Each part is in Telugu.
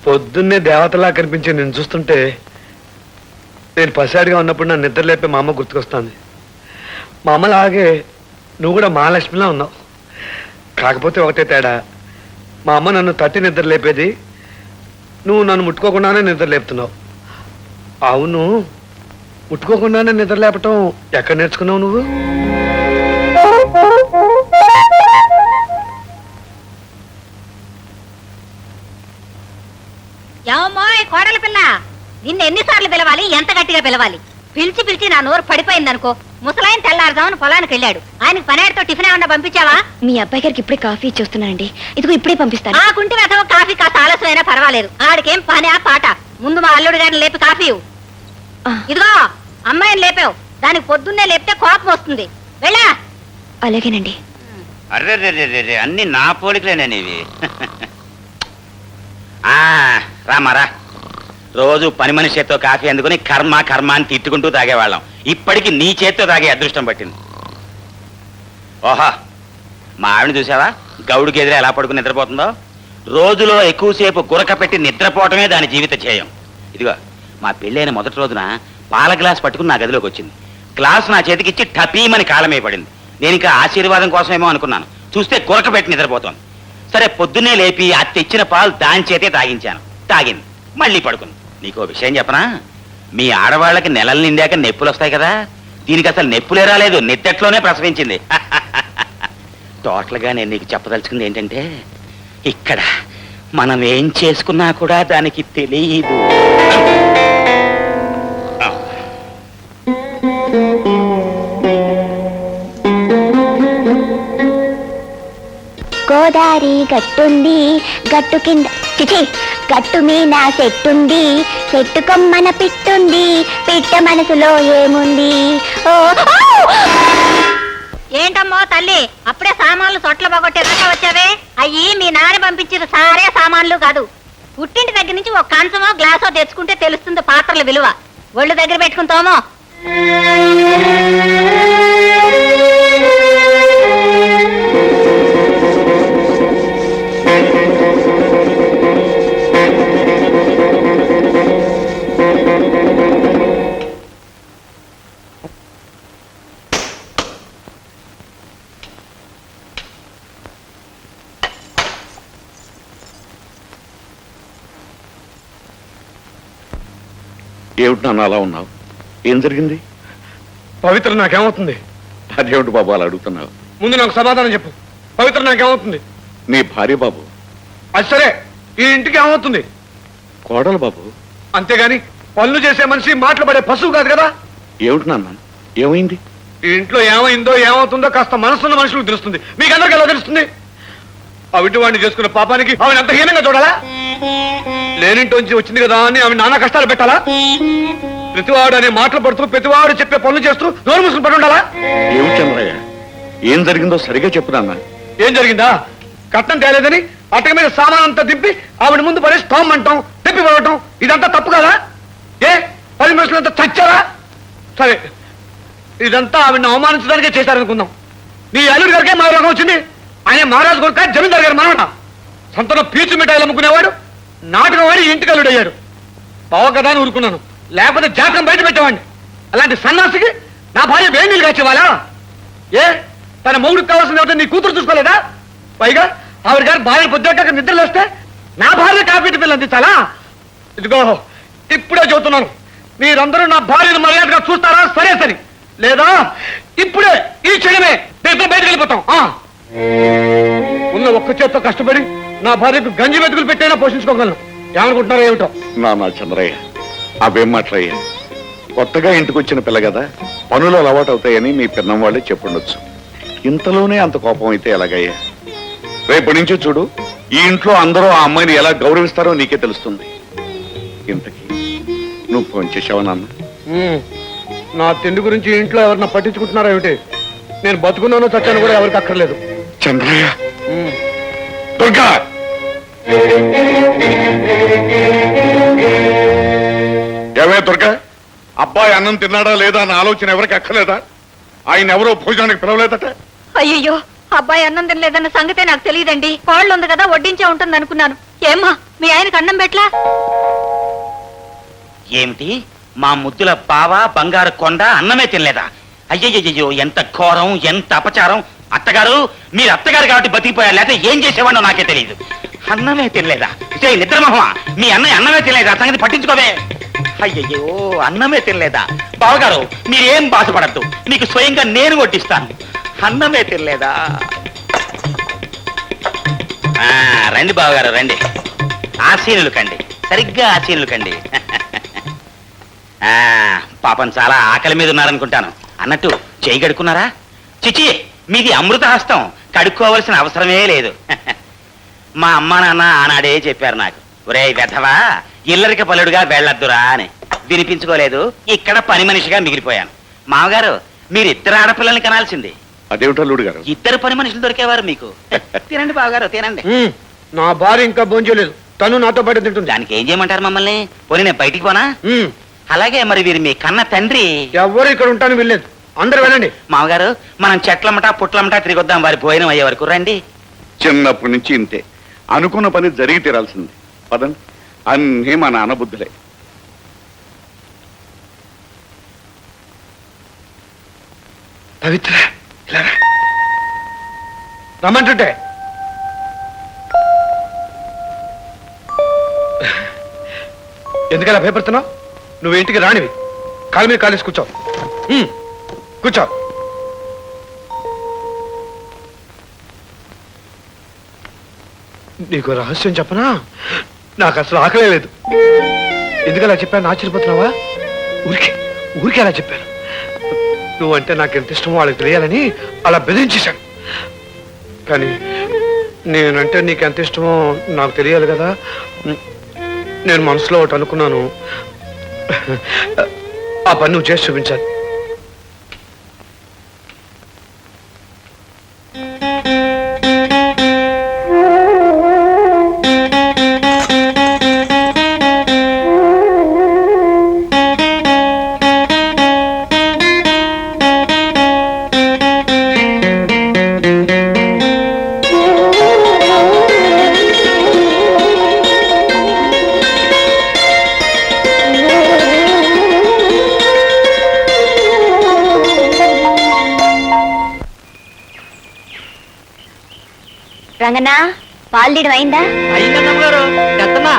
పొద్దున్నే దేవతలా కనిపించి నేను చూస్తుంటే నేను పసివాడిగా ఉన్నప్పుడు నా నిద్ర లేపే మా అమ్మ గుర్తుకొస్తుంది. మా అమ్మలాగే నువ్వు కూడా మహాలక్ష్మిలా ఉన్నావు. కాకపోతే ఒకటే తేడా, మా అమ్మ నన్ను తట్టి నిద్ర లేపేది, నువ్వు నన్ను ముట్టుకోకుండానే నిద్ర లేపుతున్నావు. అవును, ముట్టుకోకుండానే నిద్ర లేపటం ఎక్కడ నేర్చుకున్నావు నువ్వు? ఏమోయ్ కోడల పిల్ల, నిన్ను ఎన్నిసార్లు పిలవాలి, ఎంత గట్టిగా పిలవాలి? పిలిచి పిలిచి నా నోరు పడిపోయిందనుకో. ముసలాయన తెల్లారుదామని పొలానికి వెళ్ళాడు. ఆయనకి పనేడుతో టిఫిన్ ఏమన్నా పంపించావా? మీ అబ్బాయి గారికి ఇప్పుడే కాఫీ ఇచ్చేస్తున్నానండి. ఇదిగో ఇప్పుడే పంపిస్తాను. ఆ కుంటి వెతవ కాఫీ కాస్త ఆలస్యమైనా పర్వాలేదు. ఆడికేం పని ఆ పాట. ముందు మా అల్లుడు గారిని లేపి కాఫీ ఇవ్వు. ఇదిగో అమ్మాయిని లేపావు, దానికి పొద్దున్నే లేపితే కోపం వస్తుంది. వెళ్ళా. అలాగేనండి. అర్రే అన్ని నా పోలికలేనేవి. రామారా, రోజు పని మనిషి చేత్తో కాఫీ అందుకుని కర్మ కర్మ అని తిట్టుకుంటూ తాగేవాళ్ళం. ఇప్పటికి నీ చేత్తో తాగే అదృష్టం పట్టింది. ఓహా, మా ఆవిడని చూసావా? గౌడికి ఎదురే ఎలా పడుకుని నిద్రపోతుందో. రోజులో ఎక్కువసేపు గురక పెట్టి నిద్రపోవటమే దాని జీవిత ధ్యేయం. ఇదిగో, మా పెళ్ళైన మొదటి రోజున పాల గ్లాస్ పట్టుకుని నా గదిలోకి వచ్చింది. గ్లాస్ నా చేతికిచ్చి టపీమని కాలమే పడింది. నేను ఇంకా ఆశీర్వాదం కోసమేమో అనుకున్నాను. చూస్తే గురక పెట్టి నిద్రపోతోంది. సరే, పొద్దున్నే లేపి ఆ తెచ్చిన పాలు దాని చేతే తాగించాను. తాగింది, మళ్ళీ పడుకుంది. నీకో విషయం చెప్పనా? మీ ఆడవాళ్ళకి నెలలు నిండాక నెప్పులు వస్తాయి కదా, దీనికి అసలు నెప్పులే రాలేదు, నిద్దట్లోనే ప్రసవించింది. టోటల్గా నేను నీకు చెప్పదలుచుకుంది ఏంటంటే, ఇక్కడ మనం ఏం చేసుకున్నా కూడా దానికి తెలియదు. గోదారి గట్టుంది, గట్టు కింద చిచి గట్టు మీద చెట్టుంది, చెట్టు కొమ్మన పిట్టుంది, పిట్ట మనసులో ఏముంది? ఓ ఏంటమ్మో తల్లి, అప్పుడే సామాన్లు సొట్ల బాగొట్టే దాకా వచ్చావే? అయ్యి మీ నాన్న పంపించిన సారే సామాన్లు కాదు. పుట్టింటి దగ్గర నుంచి ఒక కంచమో గ్లాసో తెచ్చుకుంటే తెలుస్తుంది పాత్రల విలువ. ఒళ్ళు దగ్గర పెట్టుకుంటామో. ఏమిటి నాన్న అలా ఉన్నావు? ఏం జరిగింది? పవిత్ర నాకేమవుతుంది? అదేమిటి బాబు అలా అడుగుతున్నావు? ముందు నాకు సమాధానం చెప్పు. పవిత్ర నాకేమవుతుంది? నీ భార్య బాబు. అది సరే, ఈ ఇంటికి ఏమవుతుంది? కోడలు బాబు. అంతేగాని పనులు చేసే మనిషి మాటలు పడే పశువు కాదు కదా. ఏమిటి నాన్న, ఏమైంది? ఈ ఇంట్లో ఏమైందో ఏమవుతుందో కాస్త మనసున్న మనుషులకు తెలుస్తుంది. మీకు అందరికీ ఎలా తెలుస్తుంది? అవిటి వాడిని చేసుకున్న పాపానికి ఆవిడ అంత హీనంగా చూడాలా? లేనింటోంచి వచ్చింది కదా అని ఆమె నానా కష్టాలు పెట్టాలా? ప్రతివాడు అనే మాటలు పడుతూ ప్రతివాడు చెప్పే పనులు చేస్తూ నోరు మూసుకుని పడి ఉండాలా? ఏమిటి చంద్రయ్య, ఏం జరిగిందో సరిగా చెప్పు నాన్న. ఏం జరిగిందా? కట్నం తేలేదని అటక మీద సామాన్ అంతా దింపి ఆవిడ ముందు పడేసి టామ్ అంటాం, తెప్పి పడవటం, ఇదంతా తప్పు కదా? ఏ 10 మనుషులంతా చచ్చారా? సరే, ఇదంతా ఆవిడని అవమానించడానికే చేశారనుకుందాం. నీ అల్లుడి గారికే మా రోగం వచ్చింది. ఆయన మహారాజు కొడుక జమీందారు గారు మనవట. సంతలో పీచు మిఠాయిలు అమ్ముకునేవాడు నాటకం వాడి ఇంటికి అల్లుడు అయ్యాడు. బావ కదా అని ఊరుకున్నాను, లేకపోతే జాతకం బయట పెట్టేవాడిని. అలాంటి సన్నాసికి నా భార్య వేడి నీళ్ళు కాచేవాళ్ళా? ఏ తన మొగుడికి కావాల్సిన ఏమిటో నీ కూతురు చూసుకోలేదా? పైగా ఆవిడ గారు భార్య పొద్దుట నిద్రలు వస్తే నా భార్య కాఫీ పిల్లలు అందించాలా? ఇదిగో ఇప్పుడే చెబుతున్నాను, మీరందరూ నా భార్యను మర్యాదగా చూస్తారా? సరే సరే, లేదా ఇప్పుడే ఈ క్షణమే నేను బయటకు వెళ్ళిపోతాం. ఉన్న ఒక్క చేత్తో కష్టపడి నా భార్యకు గంజి వెతుకులు పెట్టైనా పోషించుకోగలను. ఏమనుకుంటున్నారో ఏమిటో? నాన్న చంద్రయ్య, అవేం మాట్లాయ్యా? కొత్తగా ఇంటికి వచ్చిన పిల్ల కదా, పనులు అలవాటు అవుతాయని మీ పిన్నం వాళ్ళే చెప్పుండొచ్చు. ఇంతలోనే అంత కోపం అయితే ఎలాగయ్యా? రేపటి నుంచి చూడు, ఈ ఇంట్లో అందరూ ఆ అమ్మాయిని ఎలా గౌరవిస్తారో నీకే తెలుస్తుంది. ఇంతకీ నువ్వు ఫోన్ చేసావా నాన్న? నా తిండి గురించి ఇంట్లో ఎవరన్నా పట్టించుకుంటున్నారా ఏమిటి? నేను బతుకున్నానో చచ్చాను కూడా ఎవరికి అక్కర్లేదు. చంద్రయ్య, దుర్గా, ఏమే దుర్గా, అబ్బాయి అన్నం తిన్నాడా లేదా అన్న ఆలోచన ఎవరికి అక్కర్లేదా? ఆయన ఎవరో భోజనానికి పిలవలేదట. అయ్యో, అబ్బాయి అన్నం తినలేదన్న సంగతే నాకు తెలియదండి. కోళ్ళు ఉంది కదా వడ్డించే ఉంటుంది అనుకున్నాను. ఏమ్మా మీ ఆయనకు అన్నం పెట్లా? ఏమిటి మా ముద్దుల బావ బంగారు కొండ అన్నమే తినలేదా? అయ్యయ్యో ఎంత ఘోరం, ఎంత అపచారం. అత్తగారు, మీరు అత్తగారు కాబట్టి బతికిపోయారు, లేకపోతే ఏం చేసేవాడో నాకే తెలియదు. అన్నమే తినలేదా? నిద్రమోహమా, మీ అన్నయ్య అన్నమే తినలేదా? సంగతి పట్టించుకోవే. అయ్యయ్యో అన్నమే తినలేదా? బావగారు మీరేం బాధపడద్దు, మీకు స్వయంగా నేను వడ్డిస్తాను. అన్నమే తినలేదా? రండి బావగారు రండి, ఆశీనులు కండి, సరిగ్గా ఆశీనులు కండి. పాపం చాలా ఆకలి మీద ఉన్నారనుకుంటాను. అన్నట్టు చేయి కడుక్కున్నారా? చిచి, మీది అమృత హస్తం, కడుక్కోవలసిన అవసరమే లేదు. మా అమ్మా నాన్న ఆనాడే చెప్పారు నాకు, ఒరే వెధవా ఇల్లరిక పలుడుగా వెళ్ళొద్దురా అని. వినిపించుకోలేదు, ఇక్కడ పని మనిషిగా మిగిలిపోయాను. మామగారు మీరు ఇద్దరు ఆడపిల్లల్ని కనాల్సింది. అదేమిటల్లుడు గారు, ఇద్దరు పని మనుషులు దొరికేవారు మీకు. తినండి బావగారు తినండి. నా భార్య ఇంకా భోంచలేదు, తను నాతో పాటు తింటుంది. దానికి ఏం చేయమంటారు మమ్మల్ని? పోనీ నేను బయటికి పోనా? అలాగే మరి వీరు మీ కన్న తండ్రి. ఎవరు ఇక్కడ ఉంటాను వెళ్ళలేదు, అందరు వెళ్ళండి. మామగారు మనం చెట్లమ్మటా పుట్లమ్మటా తిరిగొద్దాం, వారి భోజనం అయ్యే వరకు రండి. చిన్నప్పటి నుంచి ఇంతే, అనుకున్న పని జరిగి తీరాల్సింది. పదండి, అన్నీ మా నాన్న బుద్ధులే. పవిత్ర ఇలా రా. రమ్మంటుంటే ఎందుకలా భయపడుతున్నావు? నువ్వు ఇంటికి రానివి, కాలు మీద కాలేసి కూర్చో. కూర్చో. నీకు రహస్యం చెప్పనా? నాకు అసలు ఆకలే లేదు. ఎందుకలా చెప్పాను ఆశ్చర్యపోతున్నావా? ఊరికే ఊరికే అలా చెప్పాను. నువ్వంటే నాకు ఎంత ఇష్టమో వాళ్ళకి తెలియాలని అలా బెదిరించేశాను. కానీ నేనంటే నీకు ఎంత ఇష్టమో నాకు తెలియాలి కదా. నేను మనసులో ఒకటి అనుకున్నాను, ఆ పని నువ్వు చేసి చూపించాలి. రంగనా, పాలు తీయడం అయిందా? అయిందమ్మగారు. పెద్దమ్మా,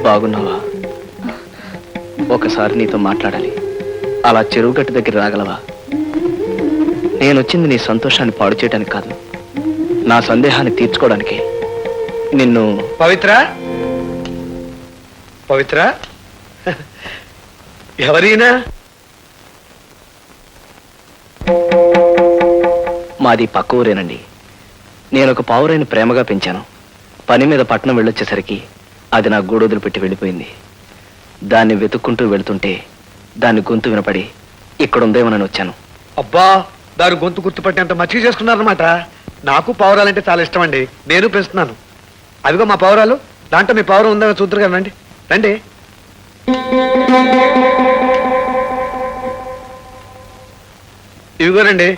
బాగున్నావా? ఒకసారి నీతో మాట్లాడాలి. అలా చెరువు గట్టు దగ్గర రాగలవా? నేనొచ్చింది నీ సంతోషాన్ని పాడు చేయడానికి కాదు, నా సందేహాన్ని తీర్చుకోవడానికి. నిన్ను పవిత్ర పవిత్ర ఎవరైనా? మాది పక్క ఊరేనండి. నేను ఒక పావురైన ప్రేమగా పెంచాను. పని మీద పట్నం వెళ్ళొచ్చేసరికి అది నా గూడొదులు పెట్టి వెళ్ళిపోయింది. దాన్ని వెతుక్కుంటూ వెళుతుంటే దాన్ని గొంతు వినపడి ఇక్కడుందేమోనని వచ్చాను. అబ్బా, దాని గొంతు గుర్తుపట్టేంత మచ్చిక చేసుకున్నారనమాట. నాకు పావురాలంటే చాలా ఇష్టం అండి, నేను పెంచుతున్నాను. అదిగో మా పావురాలు, దాంట్లో మీ పావురం ఉందని చూద్దరు కదా. రండి రండి. ఇవిగోనండి,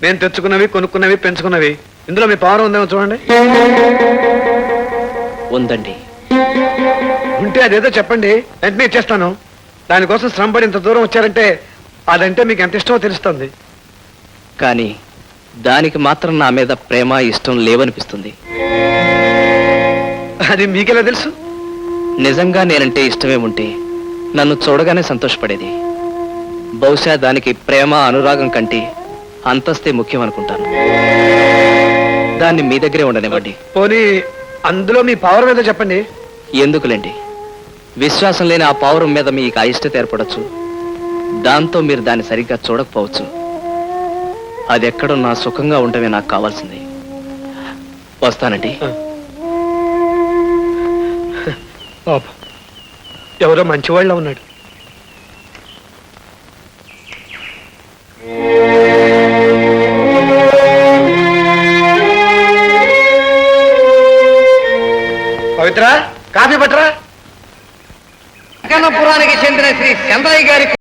నేను తెచ్చుకున్నవి, కొనుక్కున్నవి, పెంచుకున్నవి. ఇందులో మీ పావురం ఉందేమో చూడండి. ఉందండి. ఉంటే అదేదో చెప్పండి, వెంటనే ఇచ్చేస్తాను. దానికోసం శ్రమపడి ఇంత దూరం వచ్చారంటే అదంటే మీకు ఎంత ఇష్టమో తెలుస్తుంది. కానీ దానికి మాత్రం నా మీద ప్రేమ ఇష్టం లేవనిపిస్తుంది. అది మీకెలా తెలుసు? నిజంగా నేనంటే ఇష్టమే ఉంటే నన్ను చూడగానే సంతోషపడేది. బహుశా దానికి ప్రేమ అనురాగం కంటే అంతస్తే ముఖ్యం అనుకుంటాను. దాన్ని మీ దగ్గరే ఉండనివ్వండి. పోనీ అందులో మీ పావురం ఏదో చెప్పండి. ఎందుకులేండి, విశ్వాసం లేని ఆ పావురం మీద మీకు అయిష్టత ఏర్పడచ్చు. దాంతో మీరు దాన్ని సరిగ్గా చూడకపోవచ్చు. అది ఎక్కడున్నా సుఖంగా ఉండమే నాకు కావాల్సింది. వస్తానండి. పాపం, ఎవరో మంచివాళ్ళ ఉన్నాడు. పవిత్ర కాఫీ పట్టరా. పురానికి చెందిన శ్రీ చంద్రయ్య గారి